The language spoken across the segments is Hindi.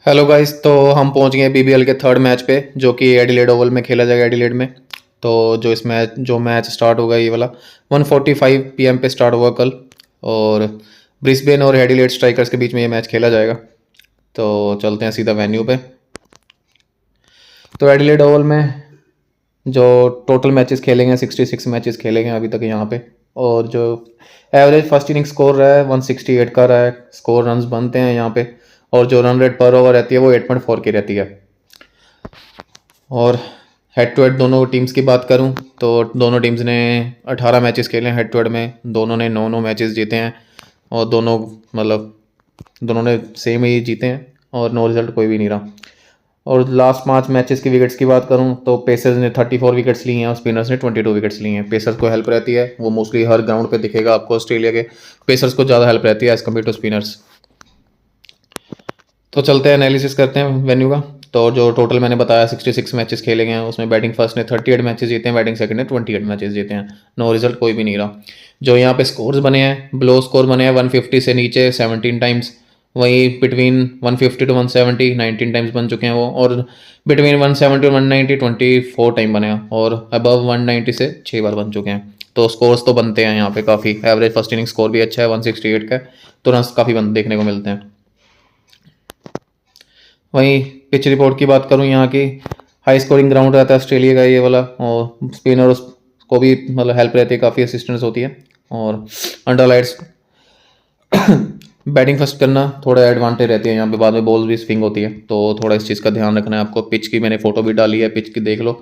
Hello guys. तो हम पहुंच गए बीबीएल के थर्ड मैच पे, जो कि एडिलेड ओवल में खेला जाएगा एडिलेड में। तो जो मैच स्टार्ट होगा ये वाला 1:45 पीएम पे स्टार्ट होगा कल। और ब्रिस्बेन और एडिलेड स्ट्राइकर्स के बीच में ये मैच खेला जाएगा। तो चलते हैं सीधा वेन्यू पे। तो एडिलेड ओवल में जो टोटल मैचेस खेलेंगे 66 मैचेस खेलेंगे अभी तक यहाँ पे। और जो एवरेज फर्स्ट इनिंग स्कोर रहा है 168 का रहा है। स्कोर रन्स बनते हैं यहाँ पे। और जो रन रेट पर ओवर रहती है वो 8.4 की रहती है। और हेड टू हेड दोनों टीम्स की बात करूं तो दोनों टीम्स ने 18 मैचेस खेले हैं हेड टू हेड में। दोनों ने 9 मैचेस जीते हैं। और दोनों ने सेम ही जीते हैं। और नो रिजल्ट कोई भी नहीं रहा। और लास्ट 5 मैचेस की विकेट्स की बात करूं तो पेसर्स ने 34 विकेट्स ली हैं और स्पिनर्स ने 22 विकेट्स ली हैं। पेसर्स को हेल्प रहती है, वो मोस्टली हर ग्राउंड पे दिखेगा आपको ऑस्ट्रेलिया के। पेसर्स को ज़्यादा हेल्प रहती है एज़ कम्पेयर टू स्पिनर्स। तो चलते हैं एनालिसिस करते हैं वेन्यू का। तो जो टोटल मैंने बताया 66 मैचेस खेले गए हैं, उसमें बैटिंग फर्स्ट ने 38 मैचेस जीते हैं, बैटिंग सेकंड ने 28 मैचेस जीते हैं। नो रिजल्ट कोई भी नहीं रहा। जो यहाँ पे स्कोर्स बने हैं, ब्लो स्कोर बने हैं 150 से नीचे 17 टाइम्स। वहीं बिटवीन 150 टू 170 19 टाइम्स बन चुके हैं वो। और बिटवीन 170 और 190 24 टाइम बने हैं। और अबव 190 से 6 बार बन चुके हैं। तो स्कोर्स तो बनते हैं यहाँ पे काफ़ी। एवरेज फर्स्ट इनिंग स्कोर भी अच्छा है 168 का। तो रन काफ़ी देखने को मिलते हैं। वहीं पिच रिपोर्ट की बात करूं, यहाँ की हाई स्कोरिंग ग्राउंड रहता है ऑस्ट्रेलिया का ये वाला। और स्पिनर्स को भी हेल्प रहती है, काफ़ी असिस्टेंस होती है। और अंडर लाइट्स बैटिंग फर्स्ट करना थोड़ा एडवांटेज रहती है यहाँ पे। बाद में बॉल भी स्विंग होती है, तो थोड़ा इस चीज़ का ध्यान रखना है आपको। पिच की मैंने फोटो भी डाली है, पिच की देख लो।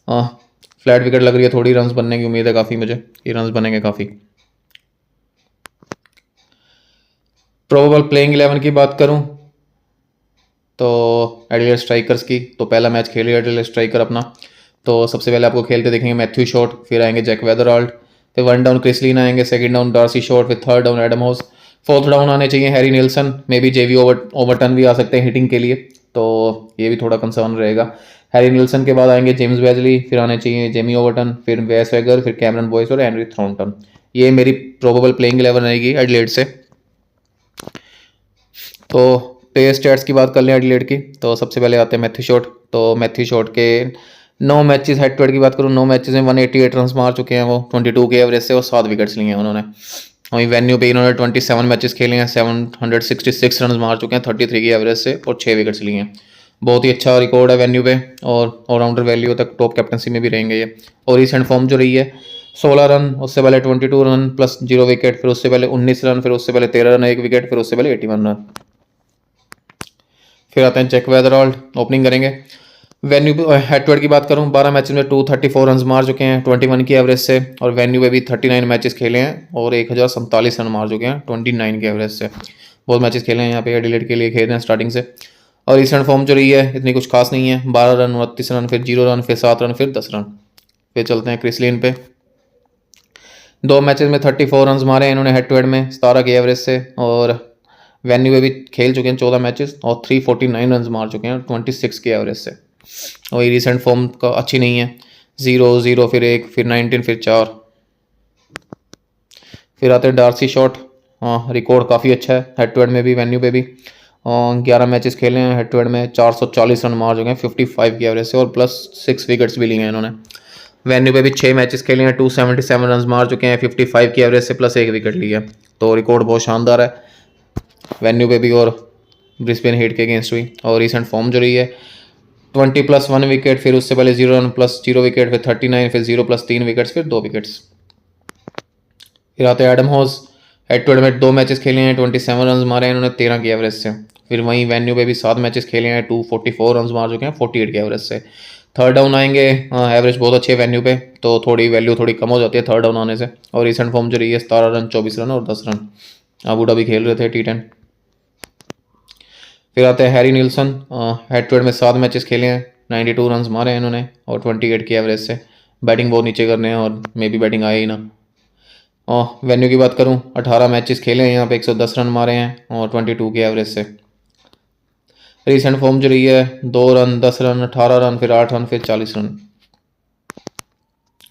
फ्लैट विकेट लग रही है, थोड़ी रन्स बनने की उम्मीद है काफ़ी मुझे। ये रन्स बनेंगे काफ़ी। प्रोबेबल प्लेइंग 11 की बात करूं तो एडिलेड स्ट्राइकर्स की तो पहला मैच खेले एडिलेड स्ट्राइकर अपना। तो सबसे पहले आपको खेलते देखेंगे मैथ्यू शॉट, फिर आएंगे जैक वेदरऑल्ट, फिर वन डाउन क्रिस लीन आएंगे, सेकंड डाउन डार्सी शॉट, फिर third down Adam house, fourth down आने चाहिए हैरी नील्सन। मे बी जेवी ओवरटन भी आ सकते हैं हिटिंग के लिए, तो ये भी थोड़ा कंसर्न रहेगा। हैरी नील्सन के बाद आएंगे जेम्स वेजली, फिर आने चाहिए जेमी ओवरटन, फिर वेस वेगर, फिर कैमरन बॉयस और हेनरी थॉर्नटन। ये मेरी प्रोबेबल प्लेइंग 11 रहेगी एडिलेड से। तो प्लेयर स्टैट्स की बात कर लें एडिलेड की, तो सबसे पहले आते हैं मैथ्यू शॉट। तो मैथ्यू शॉट के 9 मैचेस हेड टू हेड की बात करूँ, 9 मैचेस में 188 रन मार चुके हैं वो 22 के एवरेज से, और 7 विकेट्स लिए हैं उन्होंने। वहीं वेन्यू पे इन्होंने 27 मैचेस खेले हैं, 766 रन मार चुके हैं 33 की एवरेज से, और 6 विकेट्स लिए हैं। बहुत ही अच्छा रिकॉर्ड है वेन्यू पे। और ऑलराउंडर वैल्यू तक टॉप कैप्टनसी में भी रहेंगे ये। और रिसेंट फॉर्म जो रही है 16 रन, उससे पहले 22 रन प्लस 0 विकेट, फिर उससे पहले 19 रन, फिर उससे पहले 13 रन 1 विकेट, फिर उससे पहले 81 रन। फिर आते हैं जैक वेदरऑल्ट, ओपनिंग करेंगे। वेन्यू हेड टू हेड की बात करूं, 12 मैचेस में 234 रन मार चुके हैं 21 की एवरेज से। और वेन्यू पे भी 39 मैचेस खेले हैं और 1047 रन मार चुके हैं 29 के एवरेज से। बहुत मैचेस खेले हैं यहाँ पे एडिलेड के लिए, खेले हैं स्टार्टिंग से। और रिसेंट फॉर्म जो रही है इतनी कुछ खास नहीं है। 12 रन, 29 रन, फिर 0 रन, फिर 7 रन, फिर 10 रन। फिर चलते हैं क्रिस लिन पे। 2 मैचेस में 34 रन मारे हैं इन्होंने हेड टू हेड में 17 की एवरेज से। और वेन्यू में भी खेल चुके हैं 14 मैचेस और 349 रन मार चुके हैं 26 की एवरेज से। और ये रिसेंट फॉर्म का अच्छी नहीं है। 0-0, फिर 1, फिर 19, फिर 4। फिर आते हैं डार्सी शॉट। हाँ, रिकॉर्ड काफ़ी अच्छा है हेड टू हेड में भी, वेन्यू पे भी। 11 मैचेस खेले हैं हेड टू हेड में, 440 रन मार चुके हैं 55 की एवरेज से, और प्लस 6 विकेट्स भी लिए हैं इन्होंने। वेन्यू पे भी 6 मैचेस खेले हैं, 277 रन मार चुके हैं 55 की एवरेज से, प्लस 1 विकेट लिया। तो रिकॉर्ड बहुत शानदार है वेन्यू पे भी और ब्रिस्बेन हीट के अगेंस्ट हुई। और रिसेंट फॉर्म जो रही है 20 प्लस 1 विकेट, फिर उससे पहले 0 रन प्लस 0 विकेट, फिर 39, फिर 0 प्लस 3 विकेट्स, फिर 2 विकेट्स। फिर आते हैं Adam House. Head to head में 2 मैचेस खेले हैं, 27 रन मारे हैं इन्होंने 13 की एवरेज से। फिर वहीं वेन्यू पे भी 7 मैचेस खेले हैं, 244 रन मार चुके हैं 48 की एवरेज से। थर्ड डाउन आएंगे, एवरेज बहुत अच्छी है वेन्यू पे, तो थोड़ी वैल्यू थोड़ी कम हो जाती है थर्ड डाउन आने से। और रिसेंट फॉर्म जो रही है 17 रन, 24 रन और 10 रन। अबू धाबी खेल रहे थे T10। फिर आते हैं Harry Nielsen. Head to head में 7 मैचेस खेले हैं, 92 रन मारे हैं इन्होंने और 28 की एवरेज से। बैटिंग बहुत नीचे कर रहे हैं और मे बी बैटिंग आए ही ना। वेन्यू की बात करूं, 18 मैचेस खेले हैं यहाँ पे, 110 रन मारे हैं और 22 की एवरेज से। रिसेंट फॉर्म जो रही है 2 रन, 10 रन, 18 रन, फिर 8 रन, फिर 40 रन।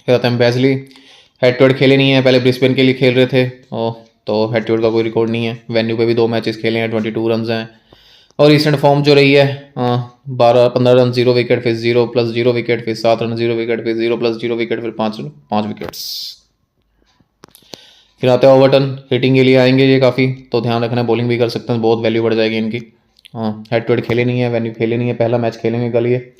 फिर आते हैं बेजली। हेड टू हेड खेले नहीं है, पहले ब्रिस्बेन के लिए खेल रहे थे। तो हेड टू हेड का कोई रिकॉर्ड नहीं है। वेन्यू पे भी 2 मैचेस खेले हैं, 22 रन हैं और रिसेंट फॉर्म जो रही है 12-15 रन 0 विकेट, फिर 0 प्लस 0 विकेट, फिर 7 रन 0 विकेट, फिर 0 प्लस 0 विकेट, फिर 5 रन 5 विकेट्स। फिर आते हैं ओवरटन, हिटिंग के लिए आएंगे ये काफ़ी, तो ध्यान रखना, बॉलिंग भी कर सकते हैं, बहुत वैल्यू बढ़ जाएगी इनकी। हेड टू हेड खेले नहीं है, वेन्यू खेले नहीं है, पहला मैच खेलेंगे कल ये।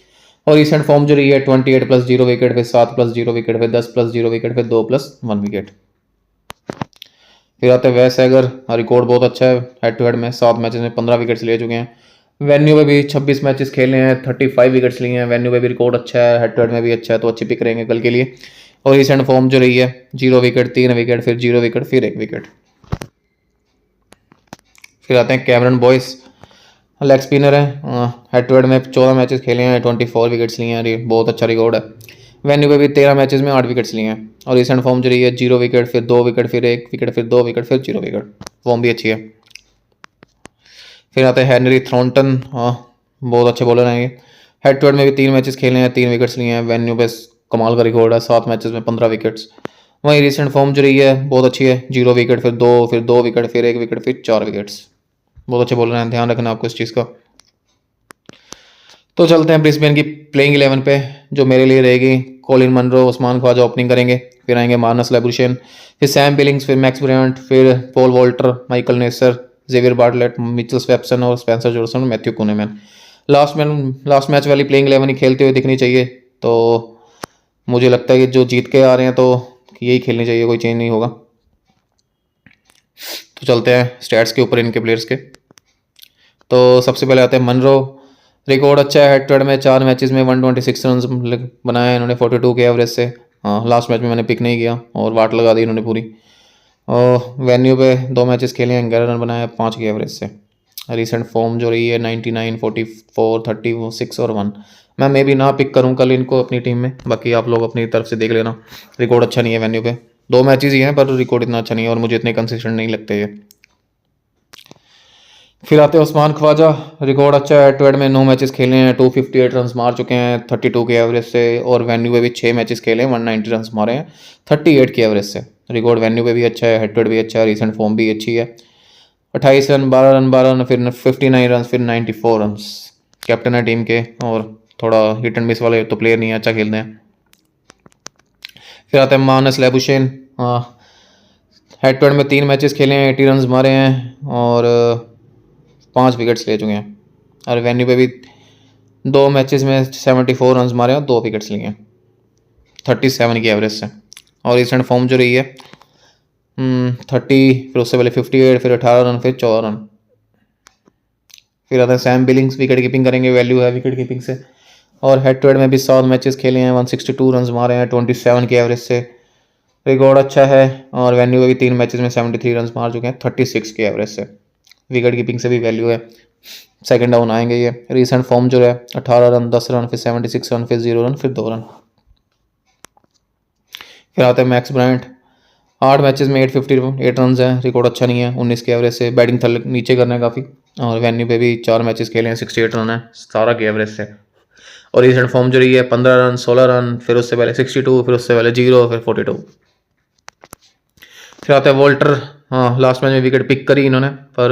और रिसेंट फॉर्म जो रही है 28 प्लस 0 विकेट, फिर 7 प्लस 0 विकेट, फिर 10 प्लस 0 विकेट, फिर 2 प्लस 1 विकेट। फिर आते हैं वैस एगर, रिकॉर्ड बहुत अच्छा है हेड टू हेड में, 7 मैचेस में 15 विकेट्स ले चुके हैं। वेन्यू में भी 26 मैचेस खेले हैं, 35 विकेट्स लिए हैं, वेन्यू में भी रिकॉर्ड अच्छा है, हेड टू हेड में भी अच्छा है, तो अच्छी पिक रहेंगे कल के लिए। और रिसेंट फॉर्म जो रही है 0 विकेट, 3 विकेट, फिर 0 विकेट, फिर 1 विकेट। फिर आते हैं कैमरन बॉयस, लेग स्पिनर है, हेड टू हेड में 14 मैचेस खेले हैं, 24 विकेट्स लिए हैं, बहुत अच्छा रिकॉर्ड है। वेन्यू पे भी 13 मैचेस में 8 विकेट्स लिए हैं। और रिसेंट फॉर्म जो रही है 0 विकेट, फिर 2 विकेट, फिर 1 विकेट, फिर 2 विकेट, फिर 0 विकेट, फॉर्म भी अच्छी है। फिर आते हैं हेनरी थ्रॉन्टन, बहुत अच्छे बॉलर हैं ये, हेड टू हेड में भी 3 मैचेस खेले हैं, 3 विकेट्स लिए हैं, वेन्यू पे कमाल का रिकॉर्ड है, 7 मैचेस में 15 विकेट्स। वहीं रिसेंट फॉर्म जो रही है बहुत अच्छी है, 0 विकेट, फिर 2 विकेट, फिर 1 विकेट, फिर 4 विकेट्स, बहुत अच्छे बॉलर हैं, ध्यान रखना आपको इस चीज़ का। तो चलते हैं ब्रिस्बेन की प्लेइंग 11 पे, जो मेरे लिए रहेगी Colin Munro, Usman Khawaja opening करेंगे, फिर आएंगे मार्नस लैबुशेन, फिर सैम बिलिंग्स, फिर मैक्स ब्रायंट, फिर Paul Walter, Michael Neser, Xavier Bartlett, Mitchell Swepson और Spencer Johnson, Matthew Kuhnemann. Last match वाली प्लेइंग 11 ही खेलते हुए दिखनी चाहिए, तो मुझे लगता है कि जो जीत के आ रहे हैं तो यही खेलनी चाहिए, कोई चेंज नहीं होगा। तो चलते हैं स्टैट्स के ऊपर इनके प्लेयर्स के। तो सबसे पहले आते हैं मनरो, रिकॉर्ड अच्छा है हेड टू हेड में, 4 मैचेस में 126 रन बनाए हैं इन्होंने 42 के एवरेज से। हाँ, लास्ट मैच में मैंने पिक नहीं किया और वाट लगा दी इन्होंने पूरी। और वेन्यू पे 2 मैचेस खेले हैं, 11 रन बनाए हैं 5 के एवरेज से। रिसेंट फॉर्म जो रही है 99, 44, 36 और 1। मैं मे भी ना पिक करूँ कल इनको अपनी टीम में, बाकी आप लोग अपनी तरफ से देख लेना। रिकॉर्ड अच्छा नहीं है वेन्यू पे, 2 मैचेस ही हैं पर रिकॉर्ड इतना अच्छा नहीं है और मुझे इतने कंसिस्टेंट नहीं लगते ये। फिर आते हैं उस्मान ख्वाजा, रिकॉर्ड अच्छा है हेड टू हेड में, 9 मैचेस खेले हैं, 258 रन मार चुके हैं 32 के एवरेज से। और वेन्यू पे भी 6 मैचेस खेले हैं, 190 रन मारे हैं 38 के एवरेज से। रिकॉर्ड वेन्यू पे भी अच्छा है, हेड टू हेड भी अच्छा है, रिसेंट फॉर्म भी अच्छी है। 28 रन, 12 रन, 12 रन, फिर 59 रन, फिर 94 रन। कैप्टन है टीम के और थोड़ा हिट एंड मिस वाले तो प्लेयर नहीं है, अच्छा खेलते हैं। फिर आते हैं मानस लैबुशेन, हेड टू हेड में 3 मैचेस खेले हैं, 80 रन मारे हैं और 5 विकेट्स ले चुके हैं। और वेन्यू पे भी 2 मैचेस में 74 रन मारे और 2 विकेट्स लिए हैं 37 की एवरेज से। और रिसेंट फॉर्म जो रही है 30, फिर उससे पहले 58, फिर 18 रन, फिर 14 रन। फिर आता है सैम बिलिंग्स, विकेट कीपिंग करेंगे, वैल्यू है विकेट कीपिंग से। और हेड टू हेड में भी 7 मैचेस खेले हैं, 162 रन मारे हैं 27 की एवरेज से। रिकॉर्ड अच्छा है और वेन्यू पे भी 3 मैचेस में 73 रन मार चुके हैं 36 के एवरेज से। विकेट कीपिंग से भी वैल्यू है, सेकंड डाउन आएंगे ये। रिसेंट फॉर्म जो है 18 रन, 10 रन, फिर 76 रन, फिर 0 रन, फिर 2 रन। फिर आते हैं मैक्स ब्रायंट, 8 मैचेस में 858 रन हैं, रिकॉर्ड अच्छा नहीं है 19 के एवरेज से। बैटिंग थल नीचे करना है काफ़ी। और वेन्यू पे भी 4 मैचेस खेले हैं, 68 रन है 17 के एवरेज से। और रिसेंट फॉर्म जो रही है 15 रन, 16 रन, फिर उससे पहले 62, फिर उससे पहले 0, फिर 42। फिर आता है वॉल्टर, हाँ लास्ट मैच में विकेट पिक करी इन्होंने, पर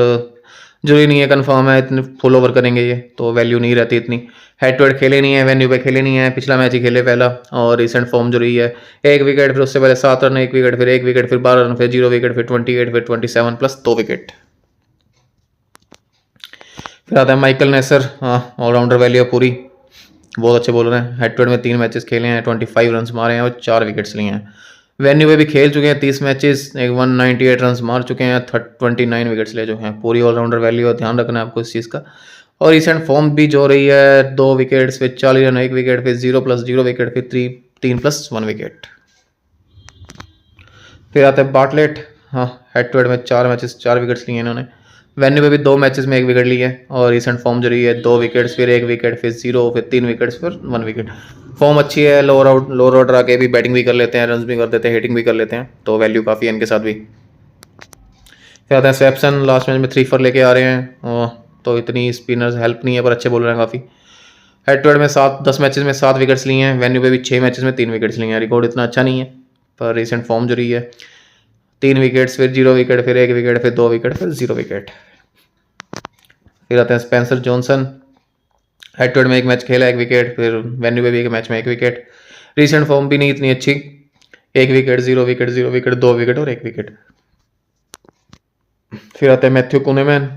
जरूरी नहीं है कंफर्म है इतने फुल ओवर करेंगे ये, तो वैल्यू नहीं रहती इतनी। हेड टू हेड खेले नहीं है, वेन्यू पे खेले नहीं है, पिछला मैच ही खेले पहला। और रिसेंट फॉर्म जो रही है 1 विकेट, फिर उससे पहले 7 रन, 1 विकेट, फिर 1 विकेट, फिर 12 रन, फिर 0 विकेट, फिर 28, फिर 27 प्लस 2 विकेट। फिर आता है माइकल नेसर, हाँ ऑलराउंडर वैल्यू पूरी, बहुत अच्छे बॉलर हैं। हेड टू हेड में 3 मैचेस खेले हैं, 25 रन मारे हैं और 4 विकेट्स लिए हैं। वेन्यू पे भी खेल चुके हैं 30 मैचेस, 198 रन मार चुके हैं, 29 विकेट्स ले चुके हैं, पूरी ऑलराउंडर वैल्यू है, ध्यान रखना है आपको इस चीज़ का। और रिसेंट फॉर्म भी जो रही है 2 विकेट्स, फिर 40 रन, 1 विकेट, फिर 0 प्लस 0 विकेट, फिर 3 प्लस 1 विकेट। फिर आता है बार्टलेट, हाँ हेड टू हेड में 4 मैचेस 4 विकेट्स लिए इन्होंने। वेन्यू पे भी 2 मैचेस में 1 विकेट लिए हैं। और रिसेंट फॉर्म जो रही है 2 विकेट्स, फिर 1 विकेट, फिर 0, फिर 3 विकेट्स, फिर 1 विकेट। फॉर्म अच्छी है, लोअर ऑर्डर आके भी बैटिंग भी कर लेते हैं, रन भी कर देते हैं, हिटिंग भी कर लेते हैं, तो वैल्यू काफ़ी है इनके साथ भी। फिर आता है स्वैप्सन, लास्ट मैच में 3 4 लेके आ रहे हैं, तो इतनी स्पिनर्स हेल्प नहीं है पर अच्छे बॉलर हैं काफ़ी। हेड टू हेड में 10 मैचेस में 7 विकेट्स लिए हैं, वेन्यू पे भी 6 मैचेस में 3 विकेट्स लिए हैं, रिकॉर्ड इतना अच्छा नहीं है। पर रिसेंट फॉर्म जो रही है 3 विकेट्स, फिर 0 विकेट, फिर 1 विकेट, फिर 2 विकेट, फिर 0 विकेट। फिर आते हैं Spencer Johnson, head to head में एक मैच खेला 1 विकेट, फिर वेन्यू पे भी एक मैच में 1 विकेट। रिसेंट फॉर्म भी नहीं इतनी अच्छी, 1 विकेट 0 विकेट 0 विकेट 2 विकेट और 1 विकेट। फिर आते हैं मैथ्यू कुनेमैन,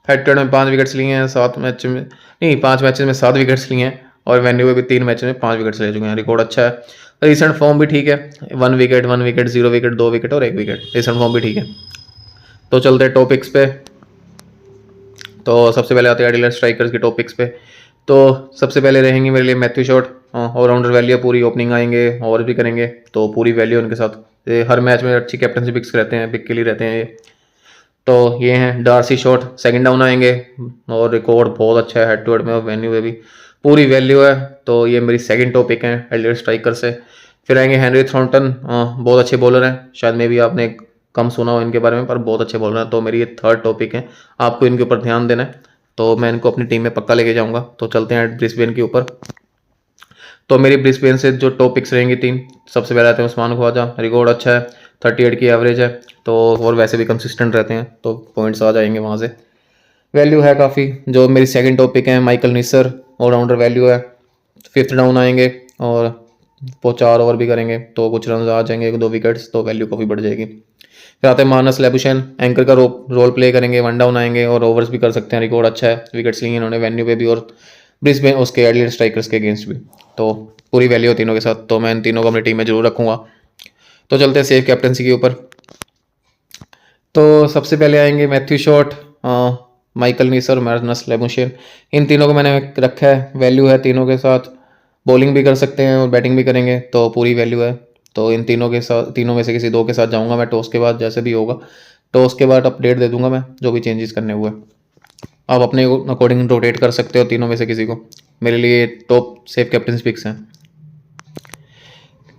हेड टू हेड में 5 विकेट्स लिए हैं, 7 मैच में नहीं 5 मैचेस में 7 विकेट्स लिए हैं, और वेन्यू पे भी 3 मैच में 5 विकेट्स ले चुके हैं, रिकॉर्ड अच्छा है। रिसेंट फॉर्म भी ठीक है, 1 विकेट 1 विकेट 0 विकेट 2 विकेट और 1 विकेट, रिसेंट फॉर्म भी ठीक है। तो चलते हैं टॉपिक्स पे। तो सबसे पहले आते हैं एडिलेड स्ट्राइकर्स के टॉपिक्स पे। तो सबसे पहले रहेंगे मेरे लिए मैथ्यू शॉट, ऑलराउंडर वैल्यू, पूरी ओपनिंग आएंगे, ओवर भी करेंगे, तो पूरी वैल्यू उनके साथ। ये हर मैच में अच्छी कैप्टनसी पिक्स रहते हैं, पिक के लिए रहते हैं ये। तो ये हैं डार्सी शॉट, सेकंड डाउन आएंगे, और रिकॉर्ड बहुत अच्छा है हेड टू हेड में और वेन्यू में भी, पूरी वैल्यू है। तो ये मेरी सेकंड टॉपिक है एडिलेड स्ट्राइकर से। फिर आएंगे हेनरी थॉर्नटन, बहुत अच्छे बॉलर हैं, शायद में भी आपने कम सुना हो इनके बारे में, पर बहुत अच्छे बॉलर हैं। तो मेरी ये थर्ड टॉपिक है, आपको इनके ऊपर ध्यान देना है, तो मैं इनको अपनी टीम में पक्का लेके जाऊंगा। तो चलते हैं ब्रिस्बेन के ऊपर। तो मेरी ब्रिस्बेन से जो टॉपिक्स रहेंगी 3, सबसे पहले आते हैं उस्मान ख्वाजा, रिकॉर्ड अच्छा है, 38 की एवरेज है, तो और वैसे भी कंसिस्टेंट रहते हैं, तो पॉइंट्स आ जाएंगे वहाँ से, वैल्यू है काफ़ी। जो मेरी सेकंड टॉपिक है माइकल निसर, ऑलराउंडर वैल्यू है, 5th डाउन आएंगे और वो 4 ओवर भी करेंगे, तो कुछ रन आ जाएंगे, 1-2 विकेट्स, तो वैल्यू काफ़ी बढ़ जाएगी। फिर आते हैं मानस लेबुशेन, एंकर का रोल प्ले करेंगे, 1 डाउन आएंगे और ओवर्स भी कर सकते हैं, रिकॉर्ड अच्छा है, विकेट्स लिए इन्होंने वेन्यू पे भी और ब्रिस्बेन उसके एडिलेड स्ट्राइकर्स के अगेंस्ट भी, तो पूरी वैल्यू है तीनों के साथ। तो मैं इन तीनों को अपनी टीम में जरूर रखूँगा। तो चलते हैं सेफ कैप्टनसी के ऊपर। तो सबसे पहले आएंगे मैथ्यू शॉट, माइकल निसर, मानस लेबुशेन, इन तीनों को मैंने रखा है, वैल्यू है तीनों के साथ, बॉलिंग भी कर सकते हैं और बैटिंग भी करेंगे, तो पूरी वैल्यू है। तो इन तीनों के साथ, तीनों में से किसी 2 के साथ जाऊंगा मैं टॉस के बाद, जैसे भी होगा टॉस के बाद अपडेट दे दूंगा मैं, जो भी चेंजेस करने हुए। आप अपने अकॉर्डिंग रोटेट कर सकते हो तीनों में से किसी को। मेरे लिए टॉप सेफ कैप्टन पिक्स हैं।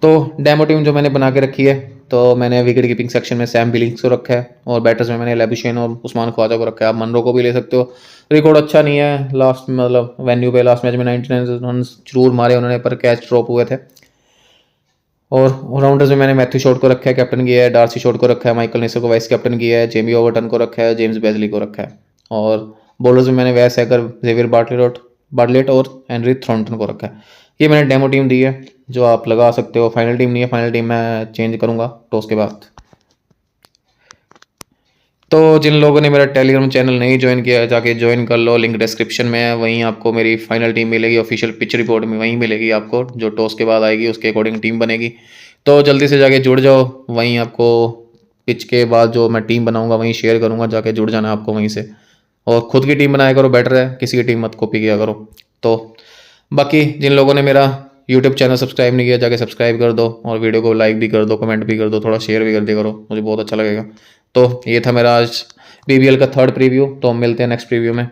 तो डेमो टीम जो मैंने बना के रखी है, तो मैंने विकेट कीपिंग सेक्शन में सैम बिलिंग्स को रखा है, और बैटर्स में मैंने लेबुशेन और उस्मान ख्वाजा को रखा है। आप मनरो को भी ले सकते हो, रिकॉर्ड अच्छा नहीं है, लास्ट मतलब वेन्यू पे लास्ट मैच में 99 रन जरूर मारे उन्होंने, पर कैच ड्रॉप हुए थे। और ऑलराउंडर्स में मैंने मैथ्यू शॉट को रखा है, कैप्टन किया है, डार्सी शॉट को रखा है, माइकल निसर को वाइस कैप्टन किया है, जेमी ओवरटन को रखा है, जेम्स बेजली को रखा है। और बॉलर्स में मैंने वैस हैकर, जेवियर बार्टलेट और हेनरी थॉर्नटन को रखा है। ये मैंने डेमो टीम दी है, जो आप लगा सकते हो। फाइनल टीम नहीं है, फाइनल टीम मैं चेंज करूंगा टॉस के बाद। तो जिन लोगों ने मेरा टेलीग्राम चैनल नहीं ज्वाइन किया, जाके ज्वाइन कर लो, लिंक डिस्क्रिप्शन में है। वहीं आपको मेरी फाइनल टीम मिलेगी, ऑफिशियल पिच रिपोर्ट में वहीं मिलेगी आपको, जो टॉस के बाद आएगी उसके अकॉर्डिंग टीम बनेगी। तो जल्दी से जाके जुड़ जाओ, वहीं आपको पिच के बाद जो मैं टीम बनाऊंगा वहीं शेयर करूंगा, जाके जुड़ जाना आपको वहीं से। और खुद की टीम बनाया करो, बेटर है, किसी की टीम मत कॉपी किया करो। तो बाकी जिन लोगों ने मेरा यूट्यूब चैनल सब्सक्राइब नहीं किया, जाके सब्सक्राइब कर दो, और वीडियो को लाइक भी कर दो, कमेंट भी कर दो, थोड़ा शेयर भी कर दिया करो, मुझे बहुत अच्छा लगेगा। तो ये था मेरा आज BBL का 3rd प्रीव्यू। तो हम मिलते हैं नेक्स्ट प्रीव्यू में।